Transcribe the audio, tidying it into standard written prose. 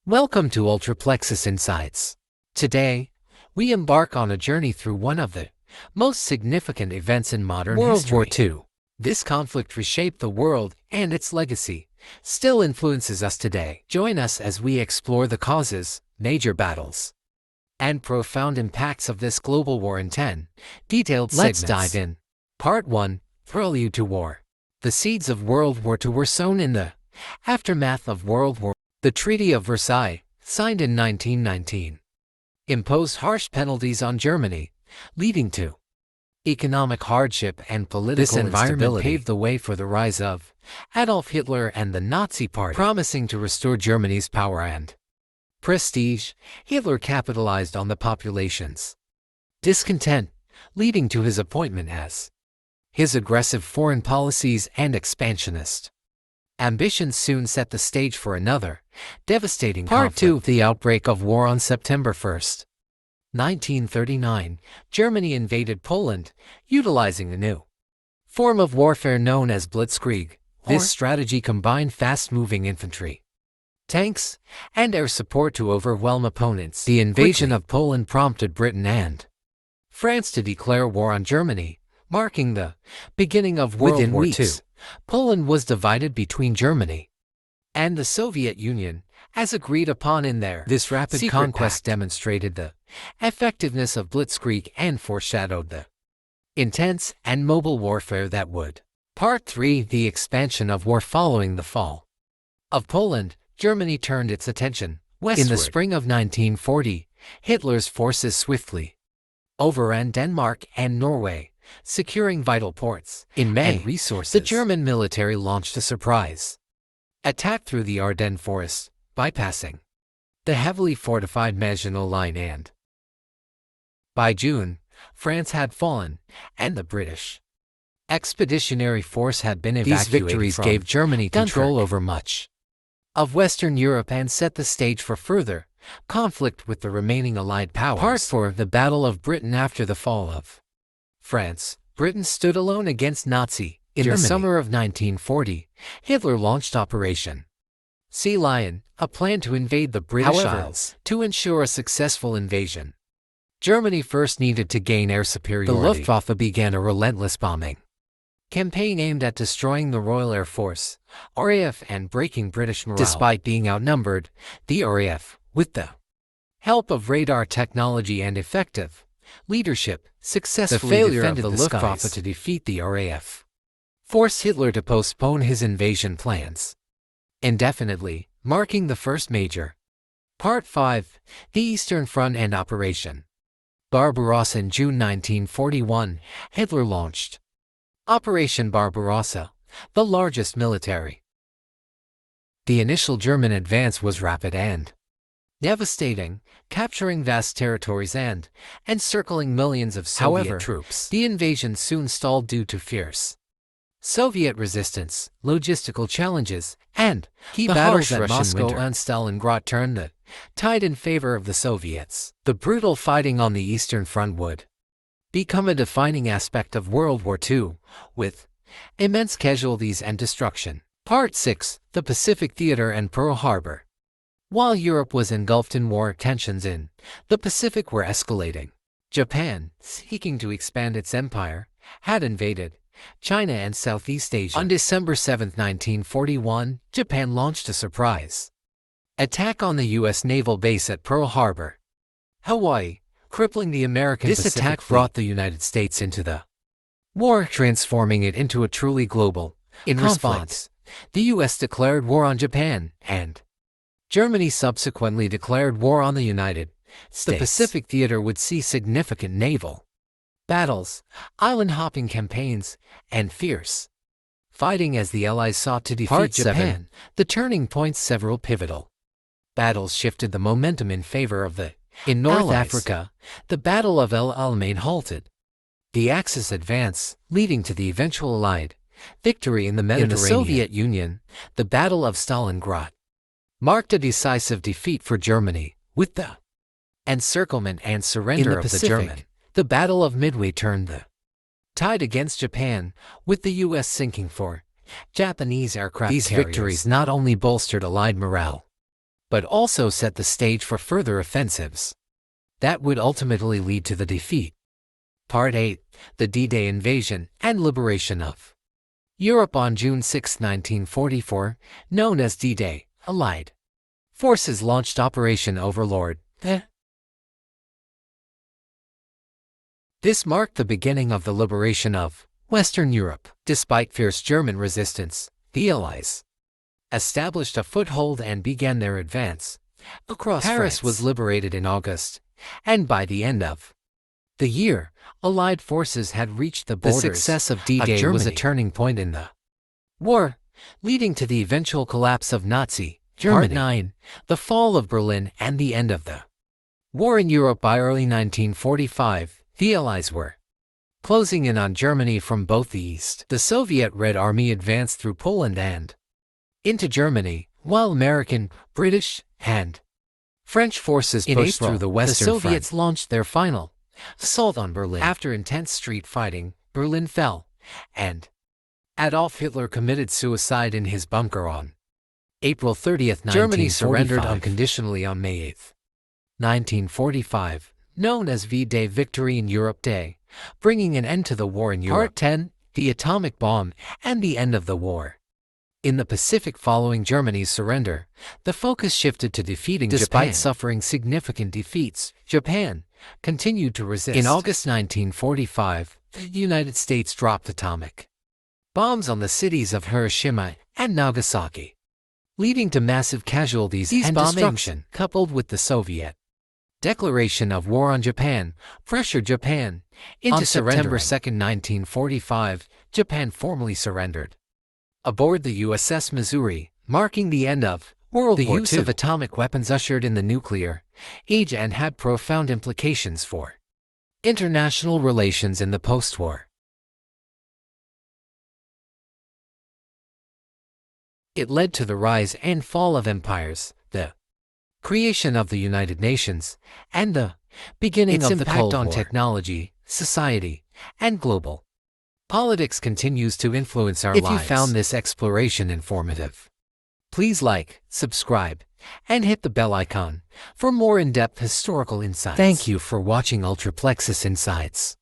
Welcome to UltraPlexus Insights. Today, we embark on a journey through one of the most significant events in modern history. World War II. This conflict reshaped the world, and its legacy still influences us today. Join us as we explore the causes, major battles, and profound impacts of this global war in 10 detailed segments. Let's dive in. Part 1. Prelude to War. The seeds of World War II were sown in the aftermath of World War I. The Treaty of Versailles, signed in 1919, imposed harsh penalties on Germany, leading to economic hardship and political instability. This environment paved the way for the rise of Adolf Hitler and the Nazi Party. Promising to restore Germany's power and prestige, Hitler capitalized on the population's discontent, leading to his appointment as his aggressive foreign policies and expansionist ambitions soon set the stage for another devastating conflict. Part 2. The Outbreak of War. On September 1, 1939, Germany invaded Poland, utilizing a new form of warfare known as blitzkrieg. This strategy combined fast-moving infantry, tanks, and air support to overwhelm opponents. The invasion of Poland prompted Britain and France to declare war on Germany, marking the beginning of World War II. Poland was divided between Germany and the Soviet Union, as agreed upon in their This rapid conquest demonstrated the effectiveness of blitzkrieg and foreshadowed the intense and mobile warfare that would. Part 3. The expansion of war. Following the fall of Poland, Germany turned its attention westward. In the spring of 1940, Hitler's forces swiftly overran Denmark and Norway, securing vital ports. In May, and resources, the German military launched a surprise attack through the Ardennes forests, bypassing the heavily fortified Maginot Line, and by June, France had fallen, and the British Expeditionary Force had been evacuated. These victories gave Germany control over much of Western Europe and set the stage for further conflict with the remaining Allied powers. Part 4. The Battle of Britain. After the fall of France, Britain stood alone against Nazi Germany. In the summer of 1940, Hitler launched Operation Sea Lion, a plan to invade the British Isles. To ensure a successful invasion, Germany first needed to gain air superiority. The Luftwaffe began a relentless bombing campaign aimed at destroying the Royal Air Force, RAF, and breaking British morale. Despite being outnumbered, the RAF, with the help of radar technology and effective leadership, successfully defended the Luftwaffe to defeat the RAF, forced Hitler to postpone his invasion plans indefinitely, marking the first major. Part 5. The Eastern Front and Operation Barbarossa. In June 1941, Hitler launched Operation Barbarossa, the largest military. The initial German advance was rapid and devastating, capturing vast territories and encircling millions of Soviet troops. The invasion soon stalled due to fierce Soviet resistance, logistical challenges, and key battles at Moscow and Stalingrad turned the tide in favor of the Soviets. The brutal fighting on the Eastern Front would become a defining aspect of World War II, with immense casualties and destruction. Part 6. The Pacific Theater and Pearl Harbor. While Europe was engulfed in war, tensions in the Pacific were escalating. Japan, seeking to expand its empire, had invaded China and Southeast Asia. On December 7, 1941, Japan launched a surprise attack on the U.S. naval base at Pearl Harbor, Hawaii, crippling the American Pacific Fleet. This attack brought the United States into the war, transforming it into a truly global conflict. In response, the U.S. declared war on Japan, and Germany subsequently declared war on the United States. The Pacific Theater would see significant naval battles, island-hopping campaigns, and fierce fighting as the Allies sought to defeat Japan. The turning points. Several pivotal battles shifted the momentum in favor of the In North Africa, the Battle of El Alamein halted the Axis advance, leading to the eventual Allied victory in the Mediterranean. In the Soviet Union, the Battle of Stalingrad marked a decisive defeat for Germany, with the encirclement and surrender of the German. The Battle of Midway turned the tide against Japan, with the U.S. sinking 4 Japanese aircraft carriers. These victories not only bolstered Allied morale, but also set the stage for further offensives that would ultimately lead to the defeat. Part 8. The D-Day Invasion and Liberation of Europe on June 6, 1944, known as D-Day, Allied forces launched Operation Overlord. This marked the beginning of the liberation of Western Europe. Despite fierce German resistance, the Allies established a foothold and began their advance across Paris. Was liberated in August, and by the end of the year, Allied forces had reached the borders. The success of D-Day was a turning point in the war, leading to the eventual collapse of Nazi Germany. Part 9. The fall of Berlin and the end of the war in Europe. By early 1945, the Allies were closing in on Germany from both the east. The Soviet Red Army advanced through Poland and into Germany, while American, British, and French forces pushed through the Western Front. The Soviets launched their final assault on Berlin. After intense street fighting, Berlin fell, and Adolf Hitler committed suicide in his bunker on April 30, 1945. Germany surrendered unconditionally on May 8, 1945, known as V-Day, Victory in Europe Day, bringing an end to the war in Europe. Part 10. The Atomic Bomb and the End of the War. In the Pacific following Germany's surrender, the focus shifted to defeating Japan. Despite suffering significant defeats, Japan continued to resist. In August 1945, the United States dropped atomic bombs on the cities of Hiroshima and Nagasaki, leading to massive casualties and destruction. Coupled with the Soviet declaration of war on Japan, pressured Japan into September 2, 1945, Japan formally surrendered aboard the USS Missouri, marking the end of World War II. The use of atomic weapons ushered in the nuclear age and had profound implications for international relations in the post-war. It led to the rise and fall of empires, the creation of the United Nations, and the beginning of the Cold War. Its impact on technology, society, and global politics continues to influence our lives. If you found this exploration informative, please like, subscribe, and hit the bell icon for more in-depth historical insights. Thank you for watching UltraPlexus Insights.